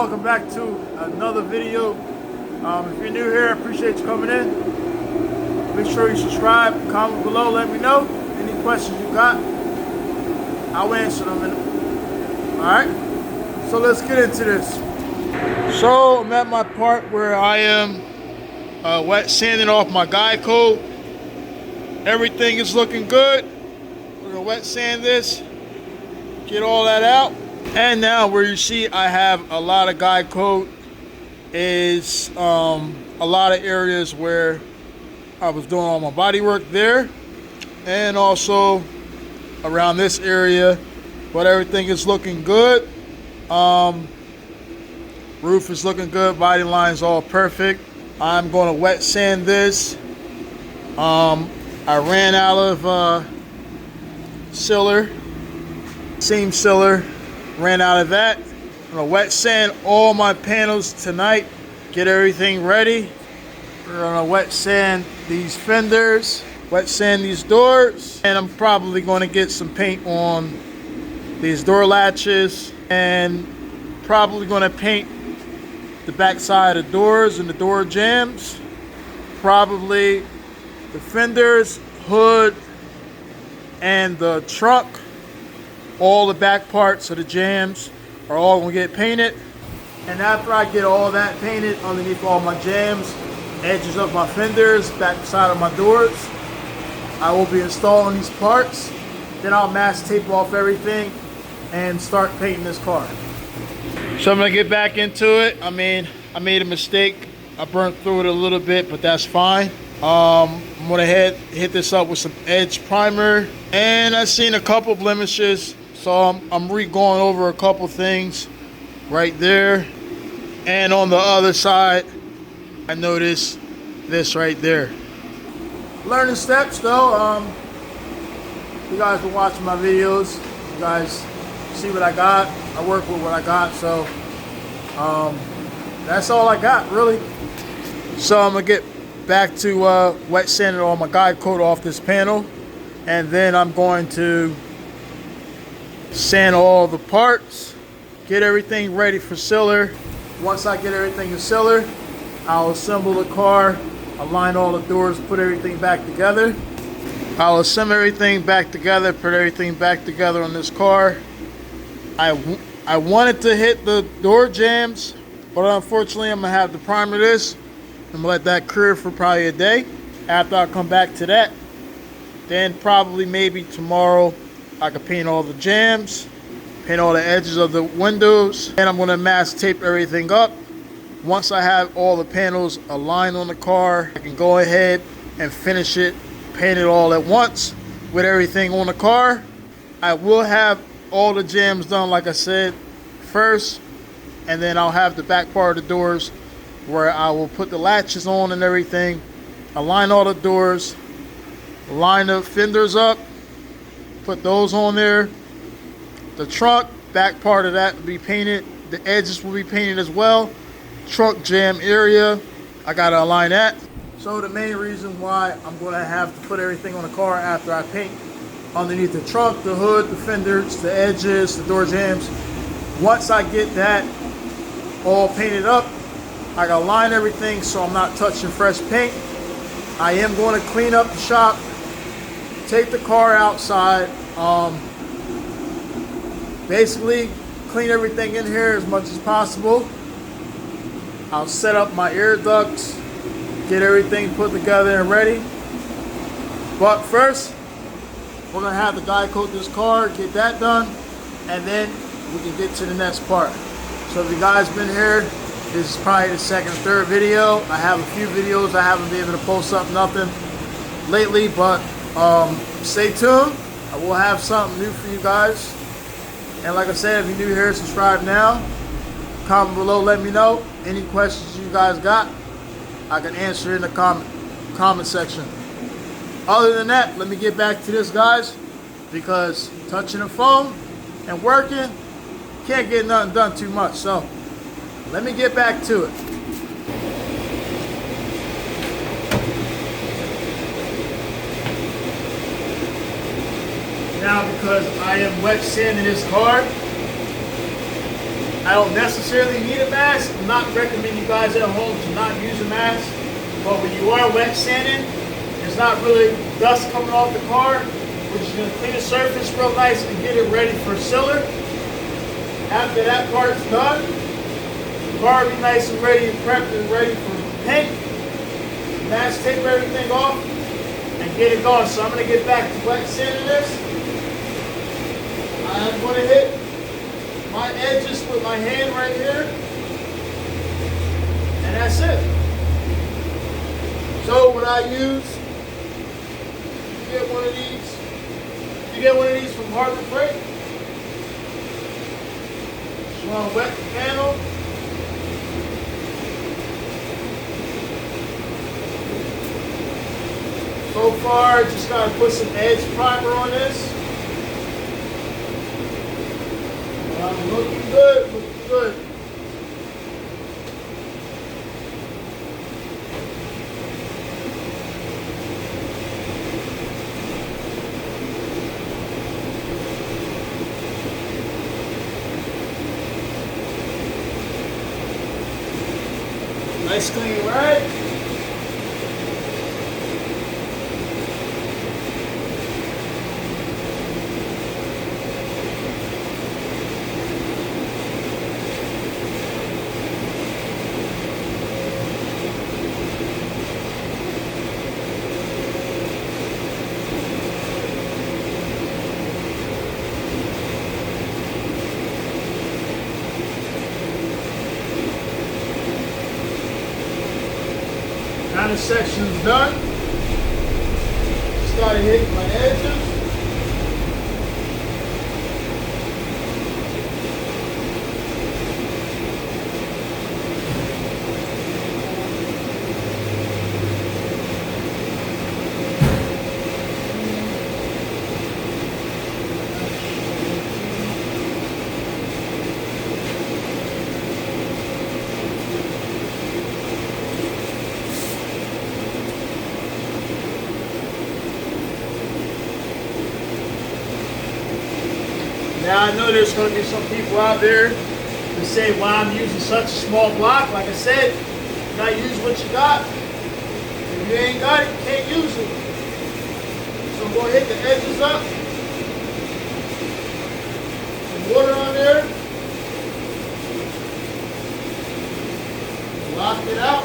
welcome back to another video. If you're new here, I appreciate you coming in. Make sure you subscribe, comment below, let me know any questions you got. I'll answer them. Alright, so let's get into this. So I'm at my part where I am wet sanding off my guide coat. Everything is looking good. We're gonna wet sand this, get all that out. And now where you see I have a lot of guide coat is a lot of areas where I was doing all my body work there, and also around this area, but everything is looking good. Roof is looking good, body line's all perfect. I'm going to wet sand this. I ran out of sealer, seam sealer, ran out of that. I'm gonna wet sand all my panels tonight, get everything ready. We're gonna wet sand these fenders, wet sand these doors, and I'm probably gonna get some paint on these door latches, and probably gonna paint the back side of doors and the door jambs, probably the fenders, hood, and the truck. All the back parts of the jambs are all gonna get painted. And after I get all that painted underneath all my jambs, edges of my fenders, back side of my doors, I will be installing these parts. Then I'll mask tape off everything and start painting this car. So I'm gonna get back into it. I mean, I made a mistake. I burnt through it a little bit, but that's fine. I'm gonna hit this up with some edge primer, and I've seen a couple blemishes, so I'm re-going over a couple things right there. And on the other side, I noticed this right there. Learning steps though. You guys been watching my videos, you guys see what I got. I work with what I got, so that's all I got really. So I'm gonna get back to wet sanding all my guide coat off this panel, and then I'm going to sand all the parts, get everything ready for sealer. Once I get everything in sealer, I'll assemble the car, align all the doors, put everything back together. I'll assemble everything back together, put everything back together on this car. I wanted to hit the door jambs, but unfortunately I'm gonna have to primer this. I'm gonna let that cure for probably a day. After I come back to that, then probably maybe tomorrow I can paint all the jambs, paint all the edges of the windows, and I'm gonna mask tape everything up. Once I have all the panels aligned on the car, I can go ahead and finish it, paint it all at once with everything on the car. I will have all the jambs done, like I said, first, and then I'll have the back part of the doors where I will put the latches on and everything, align all the doors, line the fenders up, put those on there. The trunk, back part of that will be painted. The edges will be painted as well. Trunk jam area, I gotta align that. So the main reason why I'm gonna have to put everything on the car after I paint underneath the trunk, the hood, the fenders, the edges, the door jambs. Once I get that all painted up, I gotta line everything so I'm not touching fresh paint. I am going to clean up the shop, take the car outside, basically clean everything in here as much as possible. I'll set up my air ducts, get everything put together and ready. But first, we're gonna have the guide coat this car, get that done, and then we can get to the next part. So if you guys been here, this is probably the second or third video. I have a few videos I haven't been able to post up nothing lately, but stay tuned. I will have something new for you guys. And like I said, if you're new here, subscribe now. Comment below, let me know any questions you guys got. I can answer in the comment section. Other than that, let me get back to this, guys, because touching the phone and working, can't get nothing done too much. So let me get back to it. Now, because I am wet sanding this car, I don't necessarily need a mask. I'm not recommending you guys at home to not use a mask. But when you are wet sanding, there's not really dust coming off the car, which is going to clean the surface real nice and get it ready for sealer. After that part's done, the car will be nice and ready and prepped and ready for paint. Mask, take everything off and get it going. So I'm going to get back to wet sanding this. I'm going to hit my edges with my hand right here. And that's it. So what I use, you get one of these. You get one of these from Harbor Freight. Just want to wet the panel. So far, just got to put some edge primer on this. Looking good, looking good. Nice clean rag. Now the section's done. Started hitting my edges. Now I know there's going to be some people out there that say, why I'm using such a small block. Like I said, you gotta use what you got. If you ain't got it, you can't use it. So I'm going to hit the edges up. Some water on there. Lock it out.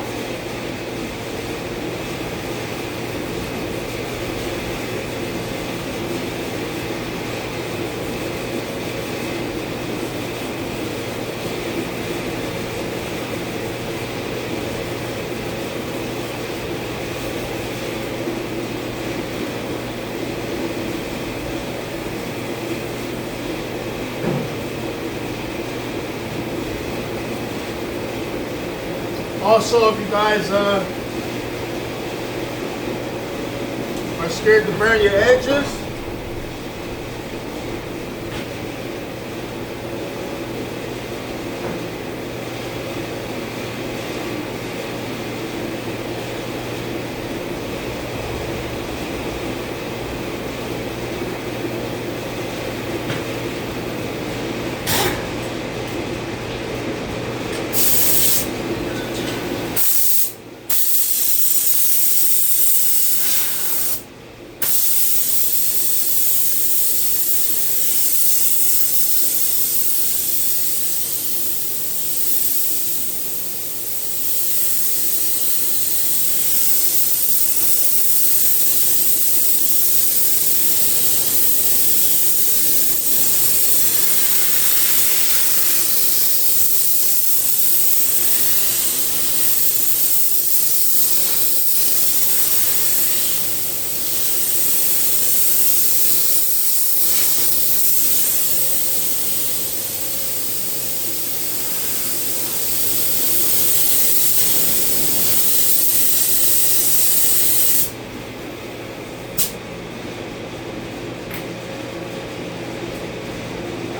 Also, if you guys are scared to burn your edges,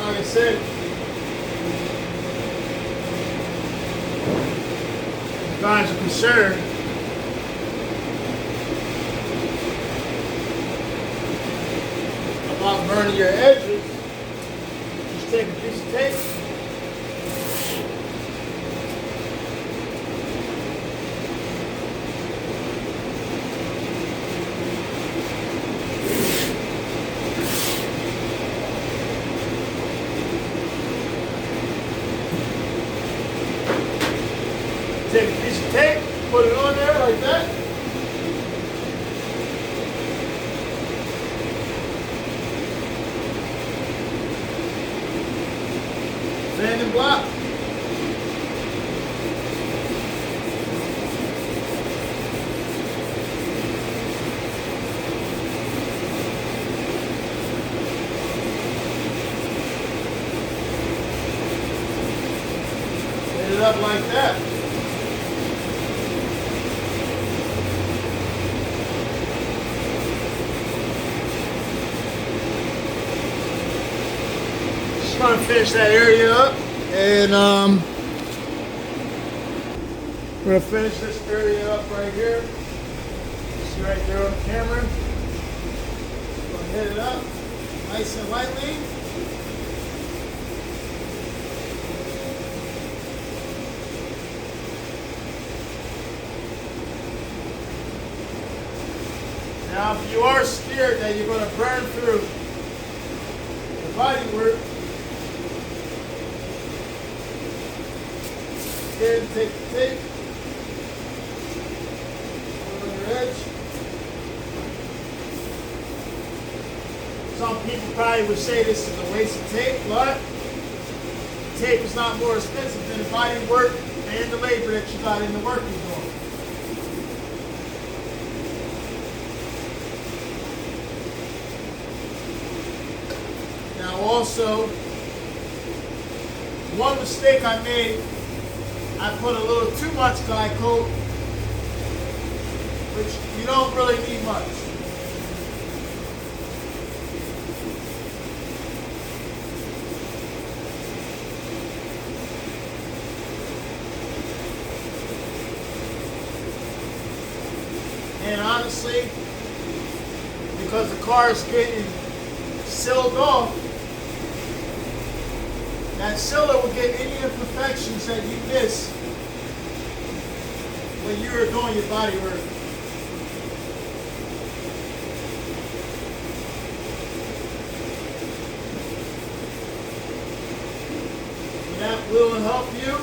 like I said, if you guys are concerned about burning your edges, just take a piece of tape, like that. Sanding block. Hit it up like that. Just gonna finish that area up, and we're gonna finish this area up right here. See right there on the camera. Gonna hit it up nice and lightly. Now, if you are scared that you're going to burn through the bodywork, go ahead and take the tape, put it on your edge. Some people probably would say this is a waste of tape, but tape is not more expensive than the bodywork and the labor that you got in the work you're doing. Also, one mistake I made, I put a little too much guy coat, which you don't really need much. And honestly, because the car is getting sealed off, that sealer will get any imperfections that you miss when you are doing your body work. And that will help you.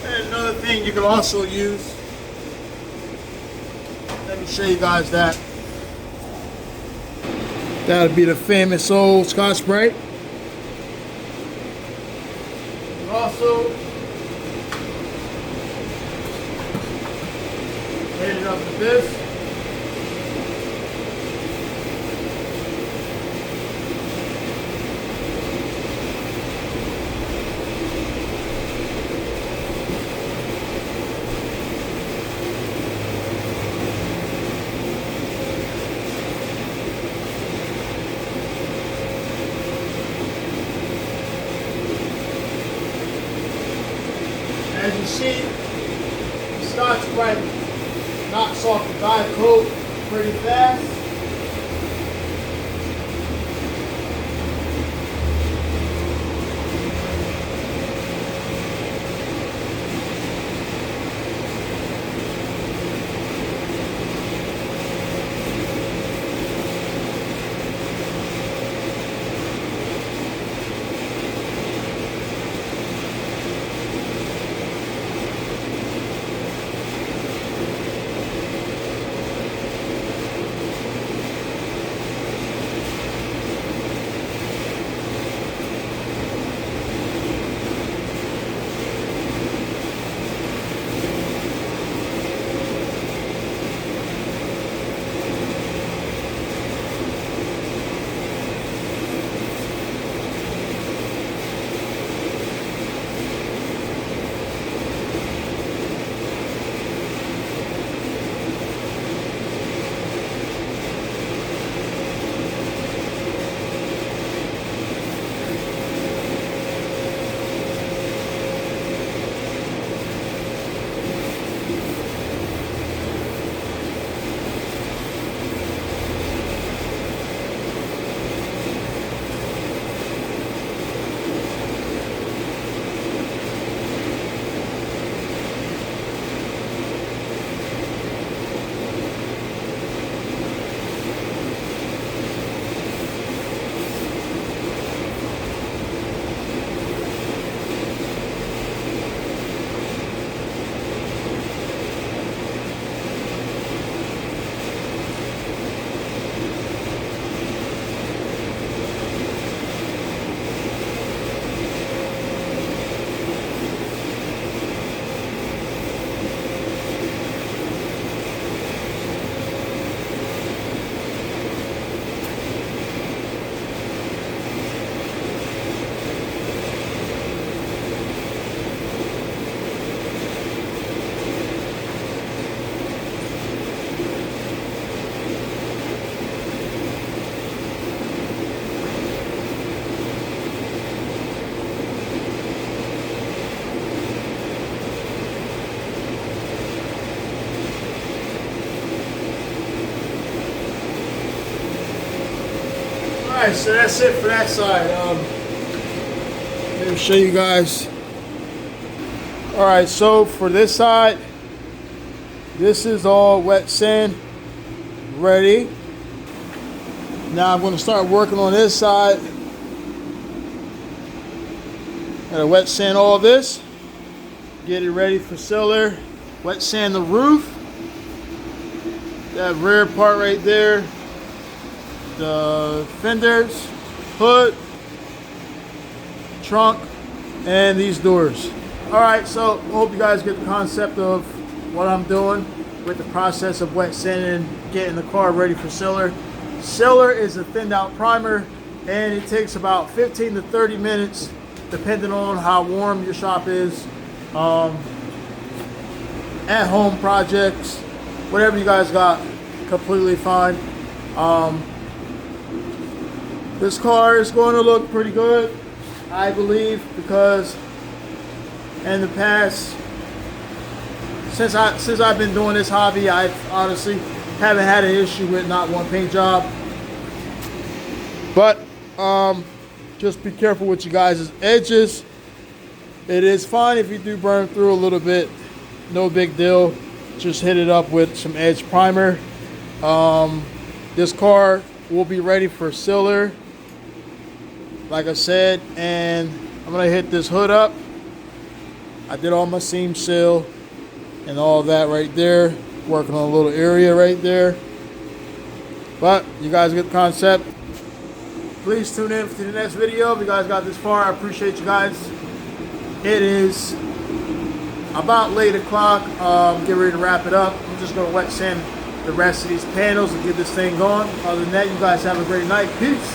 And another thing you can also use, let me show you guys that. That would be the famous old Scotch-Brite. You can also hit it up with this. As you see, the Scotch-Brite knocks off the guide coat pretty fast. Alright, so that's it for that side. Let me show you guys. Alright, so for this side, this is all wet sand ready. Now I'm going to start working on this side. Gotta wet sand all this, get it ready for sealer. Wet sand the roof, that rear part right there, the fenders, hood, trunk, and these doors. Alright, so hope you guys get the concept of what I'm doing with the process of wet sanding and getting the car ready for sealer. Sealer is a thinned out primer, and it takes about 15 to 30 minutes depending on how warm your shop is. At home projects, whatever you guys got, completely fine. This car is going to look pretty good, I believe, because in the past, since I've been doing this hobby, I honestly haven't had an issue with not one paint job. But just be careful with you guys' edges. It is fine if you do burn through a little bit. No big deal. Just hit it up with some edge primer. This car will be ready for sealer, like I said, and I'm gonna hit this hood up. I did all my seam seal and all that right there. Working on a little area right there. But you guys get the concept. Please tune in for the next video. If you guys got this far, I appreciate you guys. It is about late o'clock. Get ready to wrap it up. I'm just going to wet sand the rest of these panels and get this thing going. Other than that, you guys have a great night. Peace.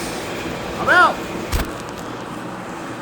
I'm out.